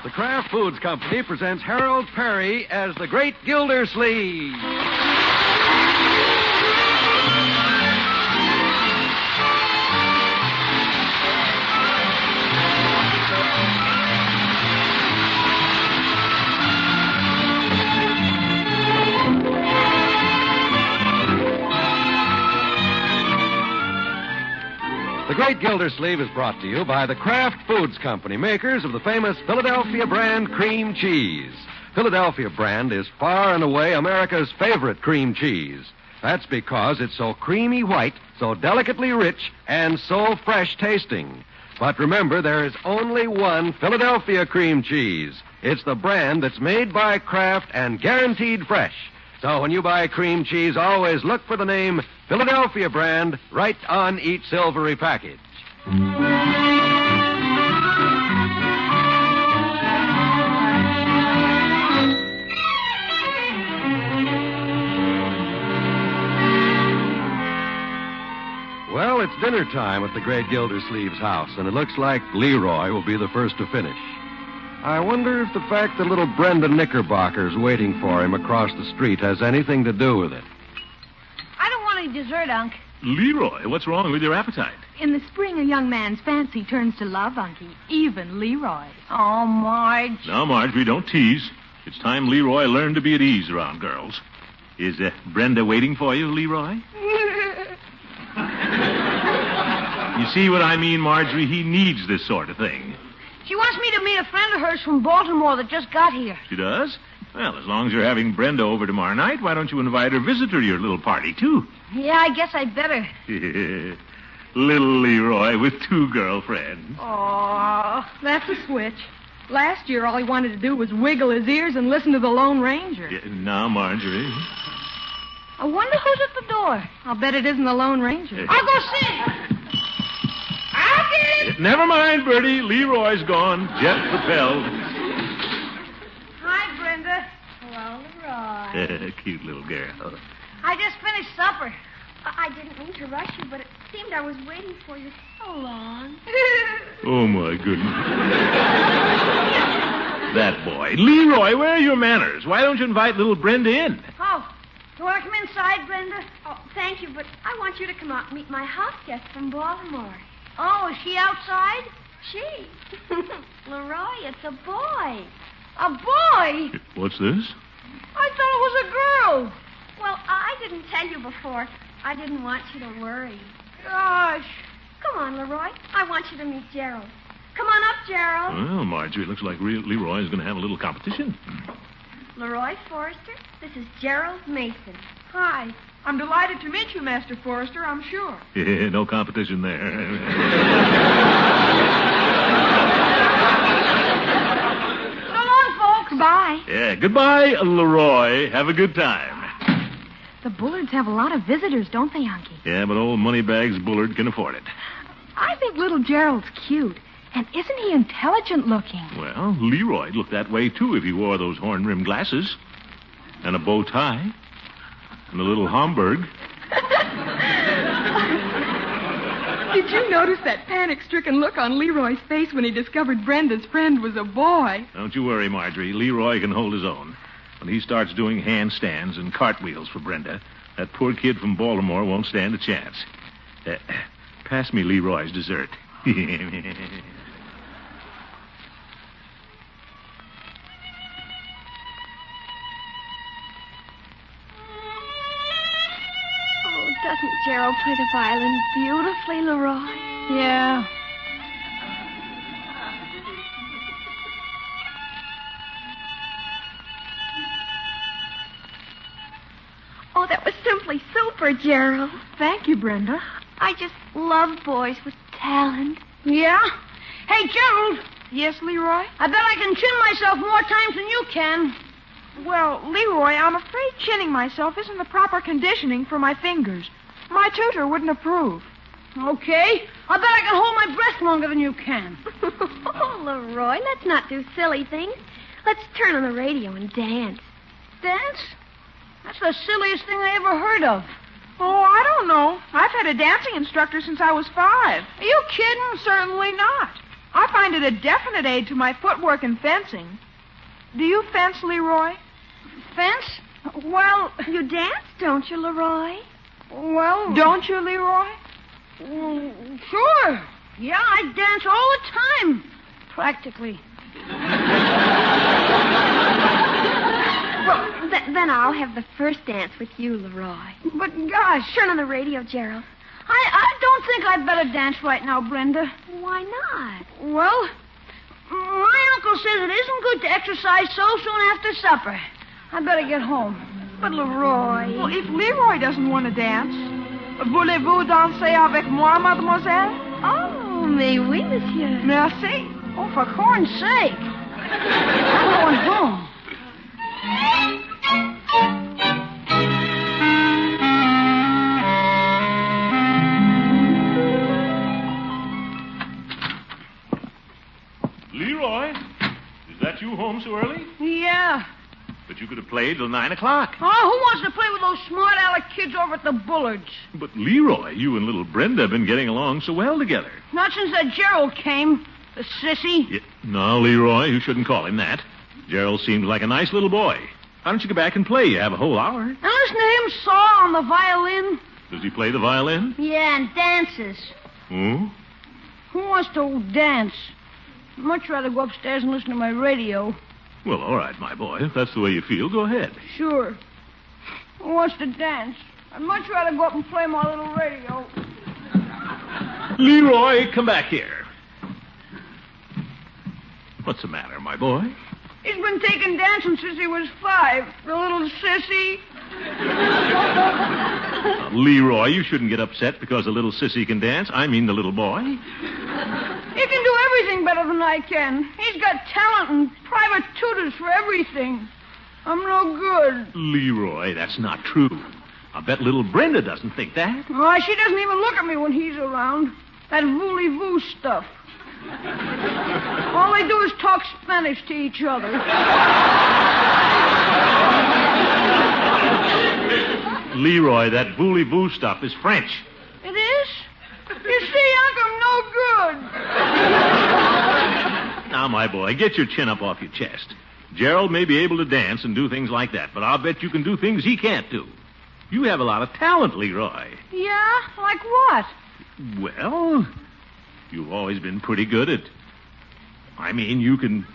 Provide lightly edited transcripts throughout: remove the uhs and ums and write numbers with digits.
The Kraft Foods Company presents Harold Perry as the Great Gildersleeve. The Great Gildersleeve is brought to you by the Kraft Foods Company, makers of the famous Philadelphia brand cream cheese. Philadelphia brand is far and away America's favorite cream cheese. That's because it's so creamy white, so delicately rich, and so fresh tasting. But remember, there is only one Philadelphia cream cheese. It's the brand that's made by Kraft and guaranteed fresh. So when you buy cream cheese, always look for the name Philadelphia brand right on each silvery package. Well, it's dinner time at the Great Gildersleeve's house, and it looks like Leroy will be the first to finish. I wonder if the fact that little Brenda Knickerbocker's waiting for him across the street has anything to do with it. I don't want any dessert, Unc. Leroy, what's wrong with your appetite? In the spring, a young man's fancy turns to love, Unky. Even Leroy. Oh, Marge. Now, Marjorie, don't tease. It's time Leroy learned to be at ease around girls. Is Brenda waiting for you, Leroy? You see what I mean, Marjorie? He needs this sort of thing. She wants me to meet a friend of hers from Baltimore that just got here. She does? Well, as long as you're having Brenda over tomorrow night, why don't you invite her visitor to your little party, too? Yeah, I guess I'd better. Little Leroy with two girlfriends. Oh, that's a switch. Last year, all he wanted to do was wiggle his ears and listen to the Lone Ranger. Yeah, now, Marjorie. I wonder who's at the door. I'll bet it isn't the Lone Ranger. I'll go see. I'll get him. Never mind, Bertie. Leroy's gone. Jet propelled. Hi, Brenda. Hello, Leroy. Cute little girl. I just finished supper. I didn't mean to rush you, but it seemed I was waiting for you so long. Oh, my goodness. That boy. Leroy, where are your manners? Why don't you invite little Brenda in? Oh, you want to come inside, Brenda? Oh, thank you, but I want you to come out and meet my house guest from Baltimore. Oh, is she outside? She? Leroy, it's a boy. A boy? What's this? I thought it was a girl. Well, I didn't tell you before. I didn't want you to worry. Gosh. Come on, Leroy. I want you to meet Gerald. Come on up, Gerald. Well, Marjorie, it looks like Leroy is going to have a little competition. Leroy Forrester, this is Gerald Mason. Hi. I'm delighted to meet you, Master Forrester, I'm sure. Yeah, no competition there. So long, folks. Goodbye. Yeah, goodbye, Leroy. Have a good time. The Bullards have a lot of visitors, don't they, Unky? Yeah, but old Moneybags Bullard can afford it. I think little Gerald's cute. And isn't he intelligent looking? Well, Leroy'd look that way, too, if he wore those horn-rimmed glasses. And a bow tie. And a little Homburg. Did you notice that panic-stricken look on Leroy's face when he discovered Brenda's friend was a boy? Don't you worry, Marjorie. Leroy can hold his own. When he starts doing handstands and cartwheels for Brenda, that poor kid from Baltimore won't stand a chance. Pass me Leroy's dessert. Doesn't Gerald play the violin beautifully, Leroy? Yeah. Oh, that was simply super, Gerald. Thank you, Brenda. I just love boys with talent. Yeah? Hey, Gerald. Yes, Leroy? I bet I can chin myself more times than you can. Well, Leroy, I'm afraid chinning myself isn't the proper conditioning for my fingers. My tutor wouldn't approve. Okay. I bet I can hold my breath longer than you can. Oh, Leroy, let's not do silly things. Let's turn on the radio and dance. Dance? That's the silliest thing I ever heard of. Oh, I don't know. I've had a dancing instructor since I was 5. Are you kidding? Certainly not. I find it a definite aid to my footwork in fencing. Do you fence, Leroy? Fence? Well, You dance, don't you, Leroy? Don't you, Leroy? Sure. Yeah, I dance all the time. Practically. Well, then I'll have the first dance with you, Leroy. But gosh, Turn on the radio, Gerald. I don't think I'd better dance right now, Brenda. Why not? Well, my uncle says it isn't good to exercise so soon after supper. I better get home. But, Leroy... Well, if Leroy doesn't want to dance, voulez-vous danser avec moi, mademoiselle? Oh, mais oui, monsieur. Merci. Oh, for corn's sake. I'm going home. Leroy, is that you home so early? Yeah. But you could have played till 9 o'clock. Oh, who wants to play with those smart aleck kids over at the Bullards? But, Leroy, you and little Brenda have been getting along so well together. Not since that Gerald came, the sissy. Yeah. No, Leroy, you shouldn't call him that. Gerald seems like a nice little boy. Why don't you go back and play? You have a whole hour. And listen to him saw on the violin. Does he play the violin? Yeah, and dances. Oh? Who wants to dance? I'd much rather go upstairs and listen to my radio. Well, all right, my boy. If that's the way you feel, go ahead. Sure. Who wants to dance? I'd much rather go up and play my little radio. Leroy, come back here. What's the matter, my boy? He's been taking dancing since he was 5. The little sissy. Leroy, you shouldn't get upset because the little sissy can dance. I mean the little boy. He can do everything better than I can. He's got talent and private tutors for everything. I'm no good. Leroy, that's not true. I bet little Brenda doesn't think that. Oh, she doesn't even look at me when he's around. That voulez-vous stuff. All they do is talk Spanish to each other. Leroy, that voulez-vous stuff is French. It is? You see, Unc, I'm no good. Now, my boy, get your chin up off your chest. Gerald may be able to dance and do things like that, but I'll bet you can do things he can't do. You have a lot of talent, Leroy. Yeah? Like what? Well, you've always been pretty good at... I mean, you can...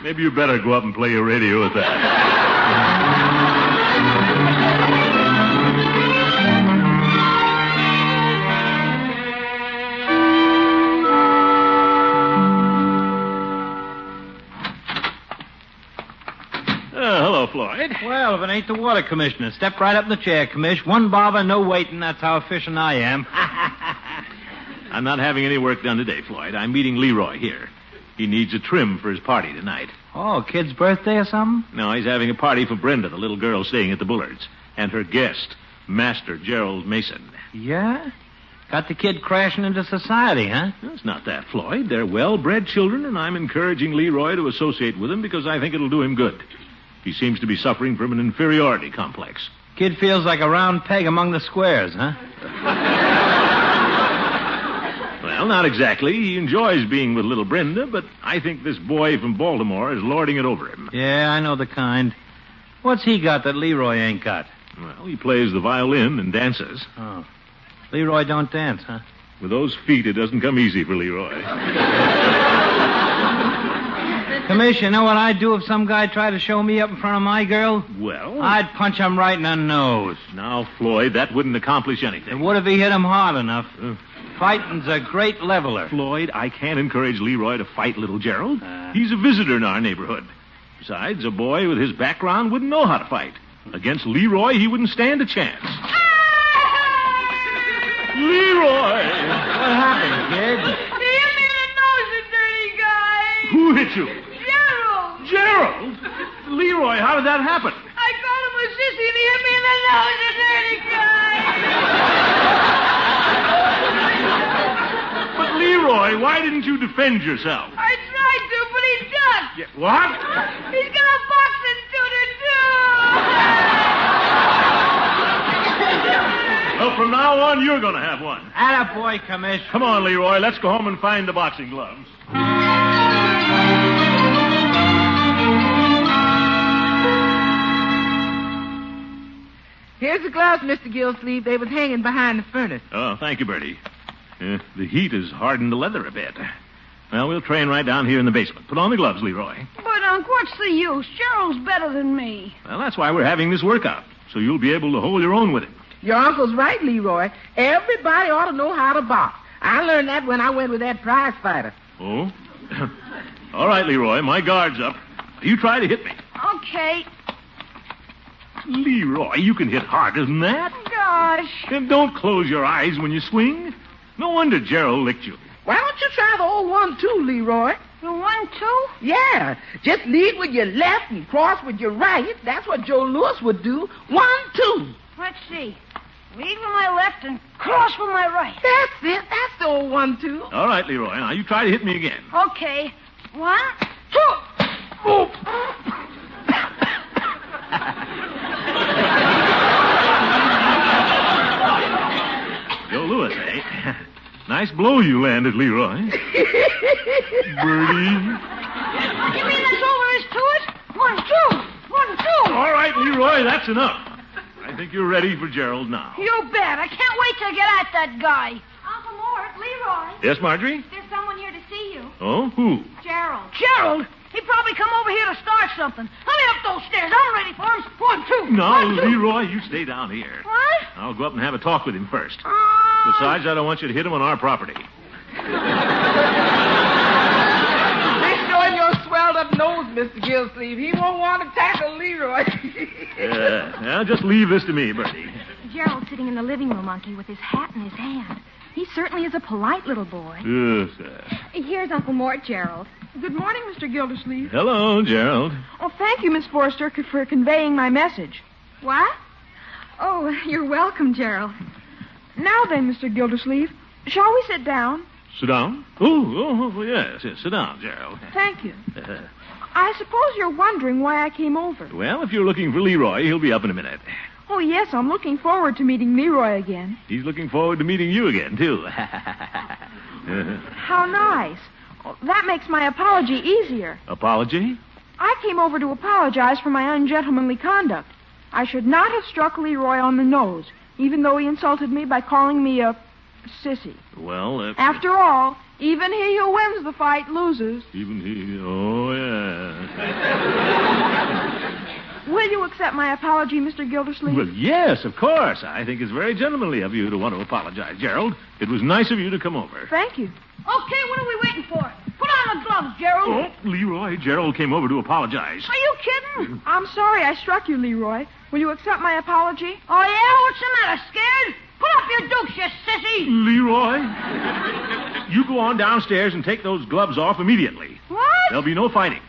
Maybe you better go up and play your radio with that. Hello, Floyd. Well, if it ain't the water commissioner, step right up in the chair, Commish. One bobber, no waiting. That's how efficient I am. I'm not having any work done today, Floyd. I'm meeting Leroy here. He needs a trim for his party tonight. Oh, kid's birthday or something? No, he's having a party for Brenda, the little girl staying at the Bullards, and her guest, Master Gerald Mason. Yeah? Got the kid crashing into society, huh? It's not that, Floyd. They're well-bred children, and I'm encouraging Leroy to associate with them because I think it'll do him good. He seems to be suffering from an inferiority complex. Kid feels like a round peg among the squares, huh? Well, not exactly. He enjoys being with little Brenda, but I think this boy from Baltimore is lording it over him. Yeah, I know the kind. What's he got that Leroy ain't got? Well, he plays the violin and dances. Oh. Leroy don't dance, huh? With those feet, it doesn't come easy for Leroy. Commish, you know what I'd do if some guy tried to show me up in front of my girl? Well? I'd punch him right in the nose. Now, Floyd, that wouldn't accomplish anything. And what if he hit him hard enough? Fighting's a great leveler. Floyd, I can't encourage Leroy to fight little Gerald. He's a visitor in our neighborhood. Besides, a boy with his background wouldn't know how to fight. Against Leroy, he wouldn't stand a chance. Leroy! What happened, kid? He hit me in the nose, you dirty guy. Who hit you? Gerald. Gerald? Leroy, how did that happen? I called him a sissy and he hit me in the nose, you dirty guy. But, Leroy, why didn't you defend yourself? I tried to, but he ducked. Yeah, what? He's got a boxing tutor, too. Well, from now on, you're going to have one. Attaboy, Commish. Come on, Leroy. Let's go home and find the boxing gloves. Here's the gloves, Mr. Gildersleeve. They was hanging behind the furnace. Oh, thank you, Bertie. The heat has hardened the leather a bit. Well, we'll train right down here in the basement. Put on the gloves, Leroy. But, Unc, what's the use? Gerald's better than me. Well, that's why we're having this workout, so you'll be able to hold your own with him. Your uncle's right, Leroy. Everybody ought to know how to box. I learned that when I went with that prize fighter. Oh? All right, Leroy, my guard's up. You try to hit me. Okay. Leroy, you can hit harder than that. Gosh. And don't close your eyes when you swing. No wonder Gerald licked you. Why don't you try the old 1-2, Leroy? The 1-2? Yeah. Just lead with your left and cross with your right. That's what Joe Louis would do. 1-2. Let's see. Lead with my left and cross with my right. That's it. That's the old 1-2. All right, Leroy. Now you try to hit me again. Okay. 1, 2. Oh. Joe Louis, eh? Nice blow you landed, Leroy. Birdie. You mean that's all there is to it? 1, 2. 1, 2. All right, Leroy, that's enough. I think you're ready for Gerald now. You bet. I can't wait to get at that guy. Uncle Mort, Leroy, Yes, Marjorie? there's someone here to see you. Oh, who? Gerald. Gerald? He probably come over here to start something. Let me up those stairs. I'm ready for him. 1, 2. No, 1, 2. Leroy, you stay down here. What? I'll go up and have a talk with him first. Besides, I don't want you to hit him on our property. Be showing your swelled up nose, Mr. Gildersleeve. He won't want to tackle Leroy. Now, just leave this to me, Bertie. Gerald's sitting in the living room, Unky, with his hat in his hand. He certainly is a polite little boy. Yes, Here's Uncle Mort, Gerald. Good morning, Mr. Gildersleeve. Hello, Gerald. Oh, thank you, Miss Forrester, for conveying my message. What? Oh, you're welcome, Gerald. Now then, Mr. Gildersleeve, shall we sit down? Sit down? Oh, yes, sit down, Gerald. Thank you. I suppose you're wondering why I came over. Well, if you're looking for Leroy, he'll be up in a minute. Oh, yes, I'm looking forward to meeting Leroy again. He's looking forward to meeting you again, too. How nice. Oh, that makes my apology easier. Apology? I came over to apologize for my ungentlemanly conduct. I should not have struck Leroy on the nose, even though he insulted me by calling me a sissy. Well, After all, even he who wins the fight loses. Even he... Oh, yeah. Will you accept my apology, Mr. Gildersleeve? Well, yes, of course. I think it's very gentlemanly of you to want to apologize, Gerald. It was nice of you to come over. Thank you. Okay, what are we waiting for? Put on the gloves, Gerald. Oh, Leroy, Gerald came over to apologize. Are you kidding? I'm sorry I struck you, Leroy. Will you accept my apology? Oh, yeah? What's the matter, scared? Put up your dukes, you sissy. Leroy, you go on downstairs and take those gloves off immediately. What? There'll be no fighting.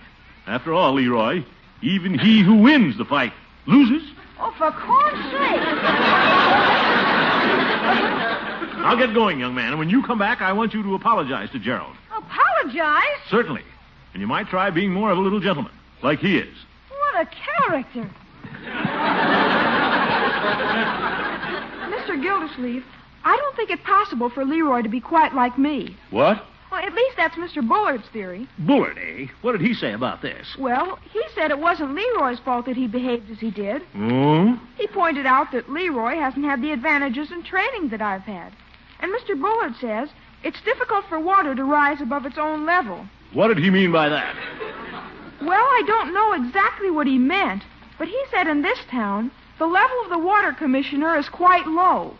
After all, Leroy, even he who wins the fight loses. Oh, for corn's sake. I'll get going, young man, and when you come back, I want you to apologize to Gerald. Apologize? Certainly. And you might try being more of a little gentleman, like he is. What a character. Mr. Gildersleeve, I don't think it possible for Leroy to be quite like me. What? Well, at least that's Mr. Bullard's theory. Bullard, eh? What did he say about this? Well, he said it wasn't Leroy's fault that he behaved as he did. Oh? He pointed out that Leroy hasn't had the advantages and training that I've had. And Mr. Bullard says it's difficult for water to rise above its own level. What did he mean by that? Well, I don't know exactly what he meant, but he said in this town, the level of the water commissioner is quite low.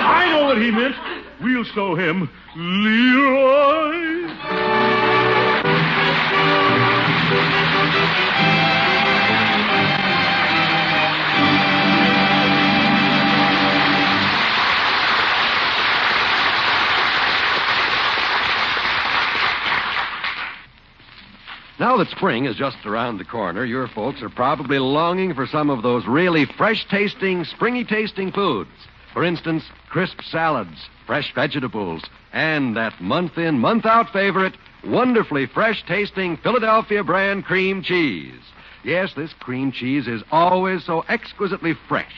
I know what he meant. We'll show him. Leroy. Now that spring is just around the corner, your folks are probably longing for some of those really fresh-tasting, springy-tasting foods. For instance, crisp salads, fresh vegetables, and that month-in, month-out favorite, wonderfully fresh-tasting Philadelphia brand cream cheese. Yes, this cream cheese is always so exquisitely fresh.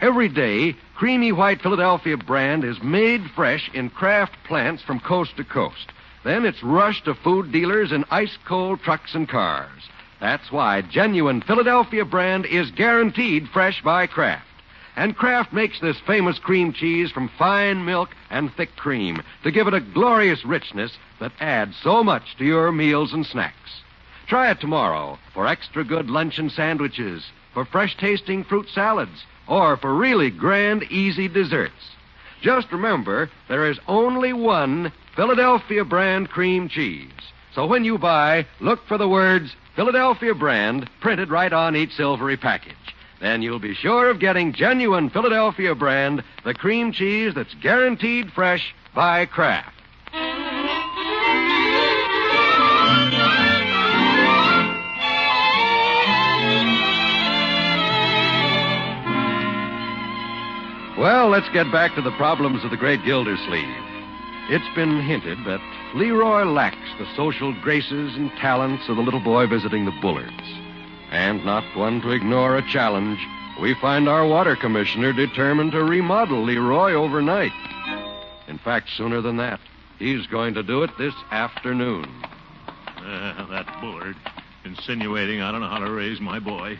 Every day, creamy white Philadelphia brand is made fresh in Kraft plants from coast to coast. Then it's rushed to food dealers in ice-cold trucks and cars. That's why genuine Philadelphia brand is guaranteed fresh by Kraft. And Kraft makes this famous cream cheese from fine milk and thick cream to give it a glorious richness that adds so much to your meals and snacks. Try it tomorrow for extra good luncheon sandwiches, for fresh-tasting fruit salads, or for really grand, easy desserts. Just remember, there is only one Philadelphia brand cream cheese. So when you buy, look for the words Philadelphia brand printed right on each silvery package. Then you'll be sure of getting genuine Philadelphia brand, the cream cheese that's guaranteed fresh by Kraft. Well, let's get back to the problems of the great Gildersleeve. It's been hinted that Leroy lacks the social graces and talents of the little boy visiting the Bullards. And not one to ignore a challenge, we find our water commissioner determined to remodel Leroy overnight. In fact, sooner than that, he's going to do it this afternoon. That Bullard, insinuating I don't know how to raise my boy.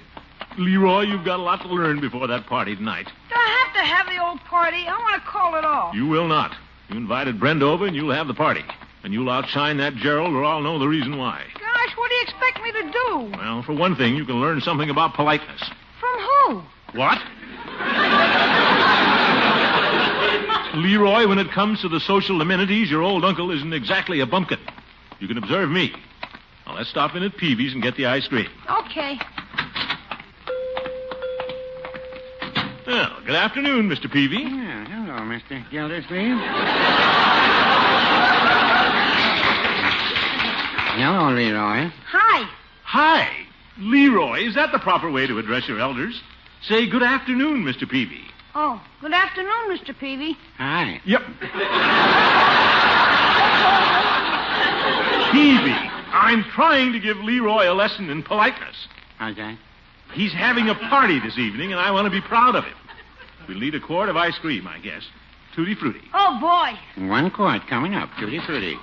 Leroy, you've got a lot to learn before that party tonight. Do I have to have the old party? I want to call it off. You will not. You invited Brenda over, and you'll have the party. And you'll outshine that Gerald, or I'll know the reason why. Gosh, what do you expect me to do? Well, for one thing, you can learn something about politeness. From who? What? Leroy, when it comes to the social amenities, your old uncle isn't exactly a bumpkin. You can observe me. Now, let's stop in at Peavy's and get the ice cream. Okay. Well, good afternoon, Mr. Peavy. Yeah, hello, Mr. Gildersleeve. Hello, Leroy. Hi. Hi. Leroy, is that the proper way to address your elders? Say good afternoon, Mr. Peavy. Oh, good afternoon, Mr. Peavy. Hi. Yep. Peavy, I'm trying to give Leroy a lesson in politeness. How's that? He's having a party this evening, and I want to be proud of him. We'll need a quart of ice cream, I guess. Tutti frutti. Oh, boy. 1 quart coming up. Tutti frutti.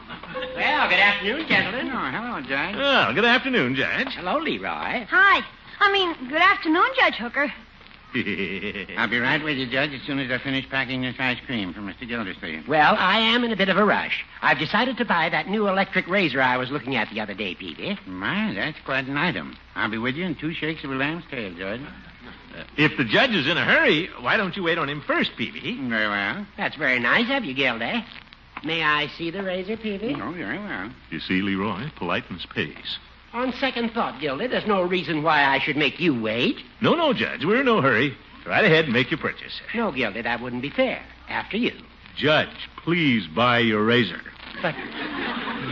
Well, good afternoon, gentlemen. Oh, hello, Judge. Well, good afternoon, Judge. Hello, Leroy. Hi. Good afternoon, Judge Hooker. I'll be right with you, Judge, as soon as I finish packing this ice cream for Mr. Gildersleeve. Well, I am in a bit of a rush. I've decided to buy that new electric razor I was looking at the other day, Peavy. My, that's quite an item. I'll be with you in 2 shakes of a lamb's tail, Judge. If the judge is in a hurry, why don't you wait on him first, Peavy? Very well. That's very nice of you, Gildy. May I see the razor, Peavy? Oh, very well. You see, Leroy, politeness pays. On second thought, Gildy, there's no reason why I should make you wait. No, Judge, we're in no hurry. Right ahead and make your purchase. No, Gildy, that wouldn't be fair. After you. Judge, please buy your razor. But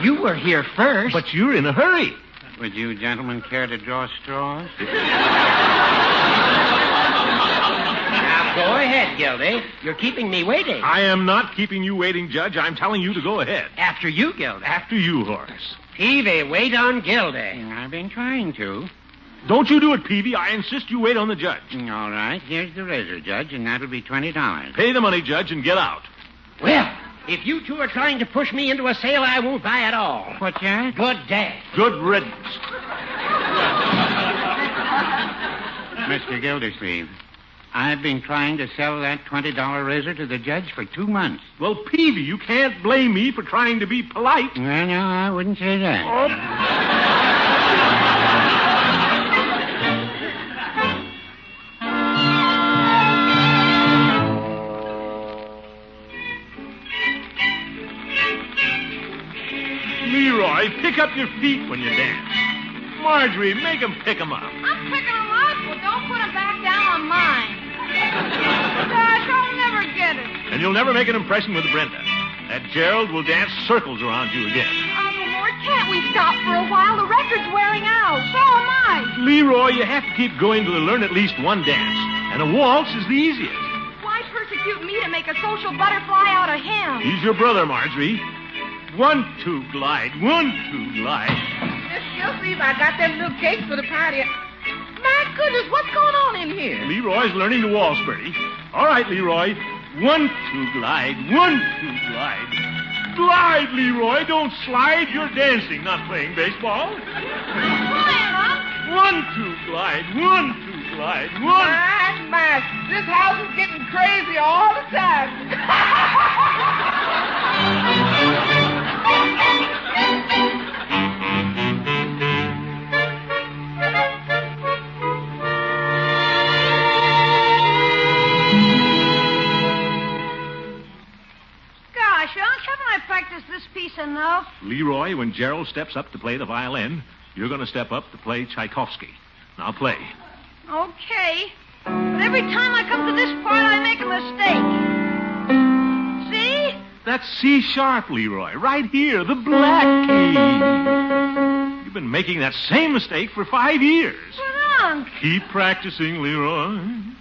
you were here first. But you're in a hurry. Would you gentlemen care to draw straws? Now, go ahead, Gildy. You're keeping me waiting. I am not keeping you waiting, Judge. I'm telling you to go ahead. After you, Gildy. After you, Horace. Peavy, wait on Gildy. I've been trying to. Don't you do it, Peavy. I insist you wait on the judge. All right, here's the razor, Judge, and that'll be $20. Pay the money, Judge, and get out. Well, if you two are trying to push me into a sale, I won't buy at all. What's that? Good day. Good riddance. Mr. Gildersleeve, I've been trying to sell that $20 razor to the judge for 2 months. Well, Peavy, you can't blame me for trying to be polite. Well, no, I wouldn't say that. Leroy, pick up your feet when you dance. Marjorie, make him pick 'em up. I'm picking them up. Well, don't put them back down on mine. Gosh, I'll never get it. And you'll never make an impression with Brenda. That Gerald will dance circles around you again. Uncle Mort, can't we stop for a while? The record's wearing out. So am I. Leroy, you have to keep going till you learn at least one dance. And a waltz is the easiest. Why persecute me to make a social butterfly out of him? He's your brother, Marjorie. 1, 2, glide. 1, 2, glide. Miss Gildersleeve, I got them little cakes for the party. goodness, what's going on in here? Leroy's learning to waltz, Bertie. All right, Leroy. 1, 2, glide. 1, 2, glide. Glide, Leroy. Don't slide. You're dancing, not playing baseball. 1, 2, glide. 1, 2, glide. 1. My, this house is getting crazy all the time. Gosh, Unc, haven't I practiced this piece enough? Leroy, when Gerald steps up to play the violin, you're going to step up to play Tchaikovsky. Now play. Okay. But every time I come to this part, I make a mistake. See? That's C sharp, Leroy. Right here, the black key. You've been making that same mistake for 5 years. But, Unc. Keep practicing, Leroy.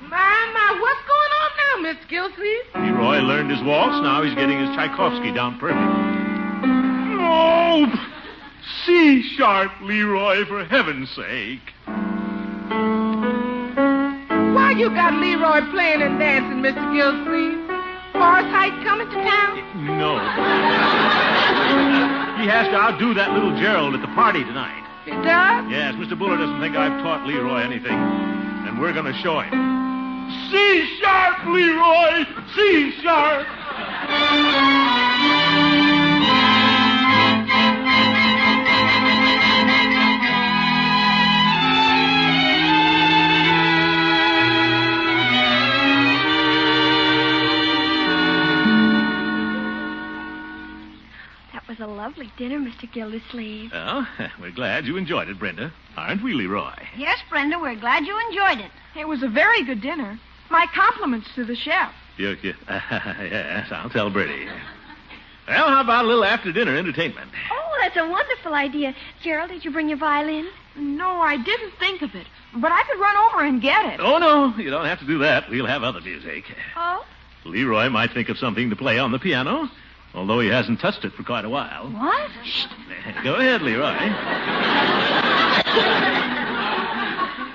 My, what's going on now, Miss Gildersleeve? Leroy learned his waltz. Now he's getting his Tchaikovsky down perfect. Oh, C sharp, Leroy, for heaven's sake. Why you got Leroy playing and dancing, Mr. Gildersleeve? Forsythe coming to town? No. He has to outdo that little Gerald at the party tonight. He does? Yes, Mr. Buller doesn't think I've taught Leroy anything. And we're going to show him. C sharp, Leroy! C sharp! That was a lovely dinner, Mr. Gildersleeve. Well, we're glad you enjoyed it, Brenda. Aren't we, Leroy? Yes, Brenda, we're glad you enjoyed it. It was a very good dinner. My compliments to the chef. Yes, I'll tell Bertie. Well, how about a little after-dinner entertainment? Oh, that's a wonderful idea. Gerald, did you bring your violin? No, I didn't think of it. But I could run over and get it. Oh, no, you don't have to do that. We'll have other music. Oh? Leroy might think of something to play on the piano, although he hasn't touched it for quite a while. What? Shh. Go ahead, Leroy.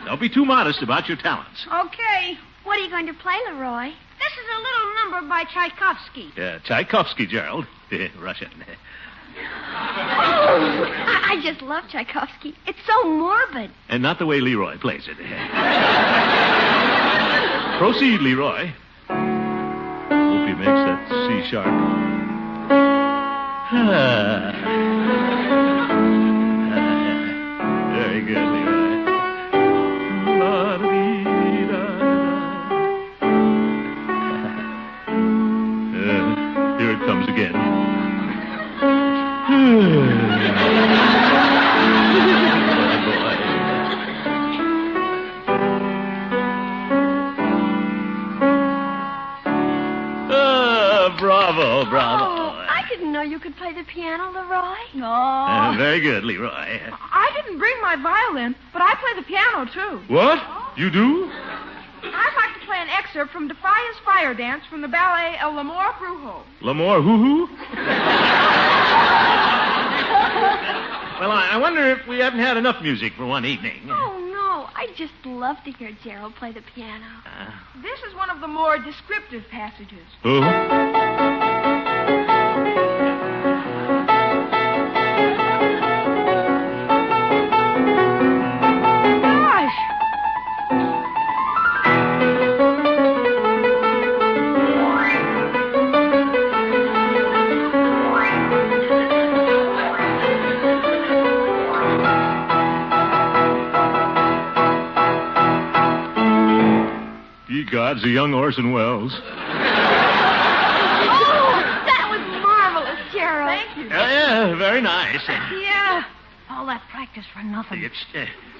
Don't be too modest about your talents. Okay. What are you going to play, Leroy? This is a little number by Tchaikovsky. Yeah, Tchaikovsky, Gerald. Russian. I just love Tchaikovsky. It's so morbid. And not the way Leroy plays it. Proceed, Leroy. Hope he makes that C sharp. Very good, Leroy. Here it comes again. Bravo. Oh, I didn't know you could play the piano, Leroy. No. Very good, Leroy. I didn't bring my violin, but I play the piano, too. What? You do? I'd like to play an excerpt from Defiance Fire Dance from the ballet El L'Amour Brujo. L'Amour hoo-hoo? Well, I wonder if we haven't had enough music for one evening. Oh, no. I just love to hear Gerald play the piano. This is one of the more descriptive passages. Who? God's a young Orson Welles. Oh, that was marvelous, Gerald. Thank you. Yeah, very nice. Yeah. All that practice for nothing.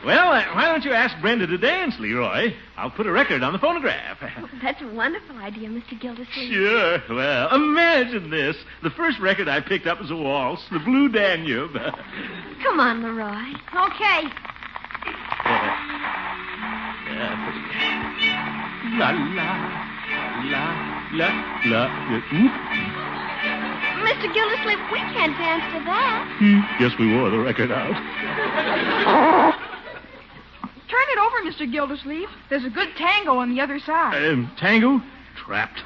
Well, why don't you ask Brenda to dance, Leroy? I'll put a record on the phonograph. Oh, that's a wonderful idea, Mr. Gildersleeve. Sure. Well, imagine this. The first record I picked up was a waltz, the Blue Danube. Come on, Leroy. Okay. La, la, la, la, la. Oop. Mr. Gildersleeve, we can't dance to that. Guess we wore the record out. Turn it over, Mr. Gildersleeve. There's a good tango on the other side. Tango? Trapped.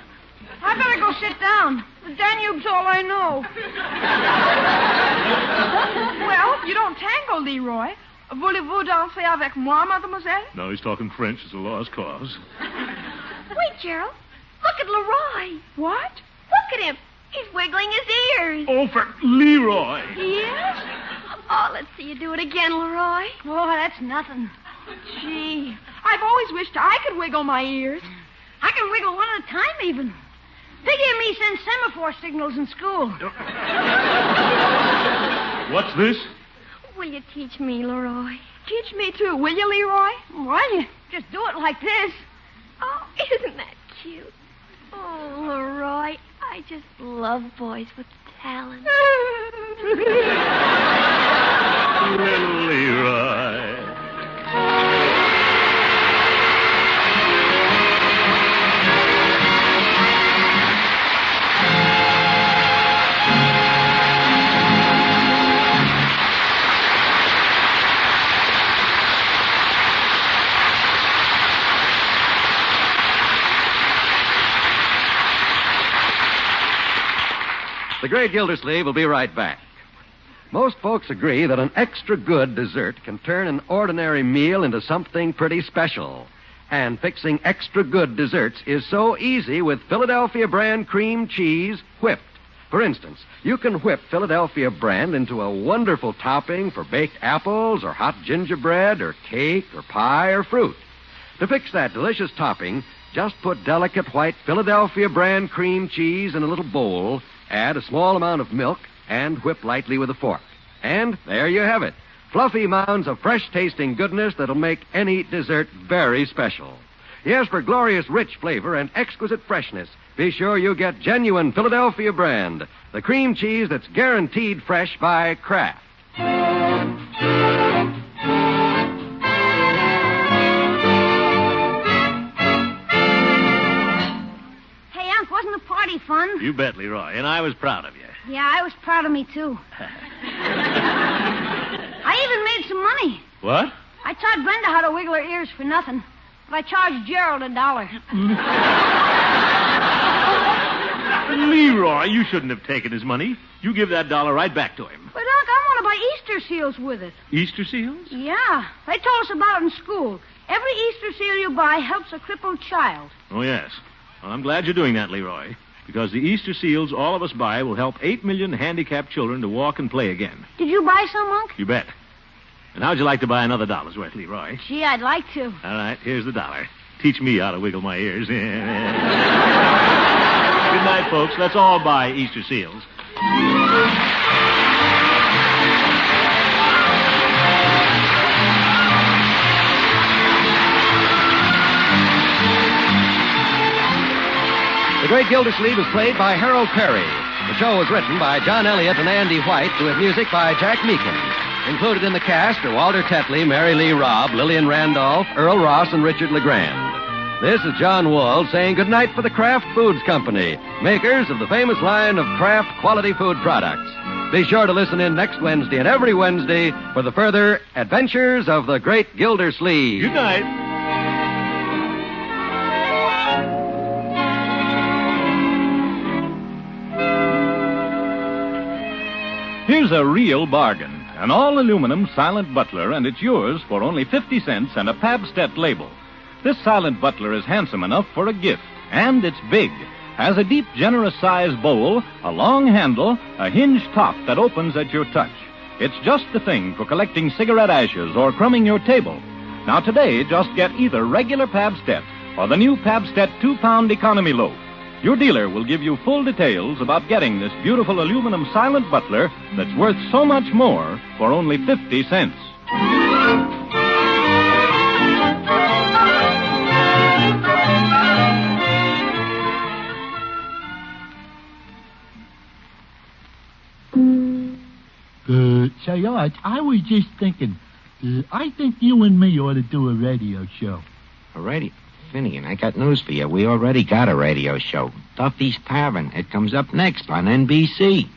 I better go sit down. The Danube's all I know. Well, you don't tango, Leroy. Voulez-vous danser avec moi, mademoiselle? No, he's talking French. It's a lost cause. Wait, Gerald. Look at Leroy. What? Look at him. He's wiggling his ears. Oh, for Leroy. Yes? Oh, let's see you do it again, Leroy. Oh, that's nothing. Gee, I've always wished I could wiggle my ears. I can wiggle one at a time, even. Piggy and me send semaphore signals in school. What's this? Will you teach me, Leroy? Teach me, too, will you, Leroy? Why, you just do it like this. Oh, isn't that cute? Oh, Leroy, I just love boys with talent. Little Leroy. The great Gildersleeve will be right back. Most folks agree that an extra good dessert can turn an ordinary meal into something pretty special. And fixing extra good desserts is so easy with Philadelphia brand cream cheese whipped. For instance, you can whip Philadelphia brand into a wonderful topping for baked apples or hot gingerbread or cake or pie or fruit. To fix that delicious topping, just put delicate white Philadelphia brand cream cheese in a little bowl, add a small amount of milk, and whip lightly with a fork. And there you have it. Fluffy mounds of fresh-tasting goodness that'll make any dessert very special. Yes, for glorious rich flavor and exquisite freshness, be sure you get genuine Philadelphia brand, the cream cheese that's guaranteed fresh by Kraft. Hey, Unc, wasn't the party fun? You bet, Leroy, and I was proud of you. Yeah, I was proud of me, too. I even made some money. What? I taught Brenda how to wiggle her ears for nothing. But I charged Gerald $1. Leroy, you shouldn't have taken his money. You give that $1 right back to him. But, Unc, I want to buy Easter seals with it. Easter seals? Yeah. They told us about it in school. Every Easter seal you buy helps a crippled child. Oh, yes. Well, I'm glad you're doing that, Leroy. Because the Easter seals all of us buy will help 8 million handicapped children to walk and play again. Did you buy some, Unc? You bet. And how'd you like to buy another $1's worth, Leroy? Gee, I'd like to. All right, here's the $1. Teach me how to wiggle my ears. Good night, folks. Let's all buy Easter seals. The Great Gildersleeve is played by Harold Perry. The show was written by John Elliott and Andy White, with music by Jack Meakin. Included in the cast are Walter Tetley, Mary Lee Robb, Lillian Randolph, Earl Ross, and Richard LeGrand. This is John Wald saying goodnight for the Kraft Foods Company, makers of the famous line of Kraft quality food products. Be sure to listen in next Wednesday and every Wednesday for the further adventures of the Great Gildersleeve. Good night. Here's a real bargain. An all-aluminum Silent Butler, and it's yours for only 50 cents and a Pabstet label. This Silent Butler is handsome enough for a gift, and it's big. Has a deep, generous-sized bowl, a long handle, a hinged top that opens at your touch. It's just the thing for collecting cigarette ashes or crumbing your table. Now today, just get either regular Pabstet or the new Pabstet 2-pound economy loaf. Your dealer will give you full details about getting this beautiful aluminum Silent Butler that's worth so much more for only 50 cents. Say, Art, I was just thinking, I think you and me ought to do a radio show. A radio? Finnegan, I got news for you. We already got a radio show. Duffy's Tavern. It comes up next on NBC.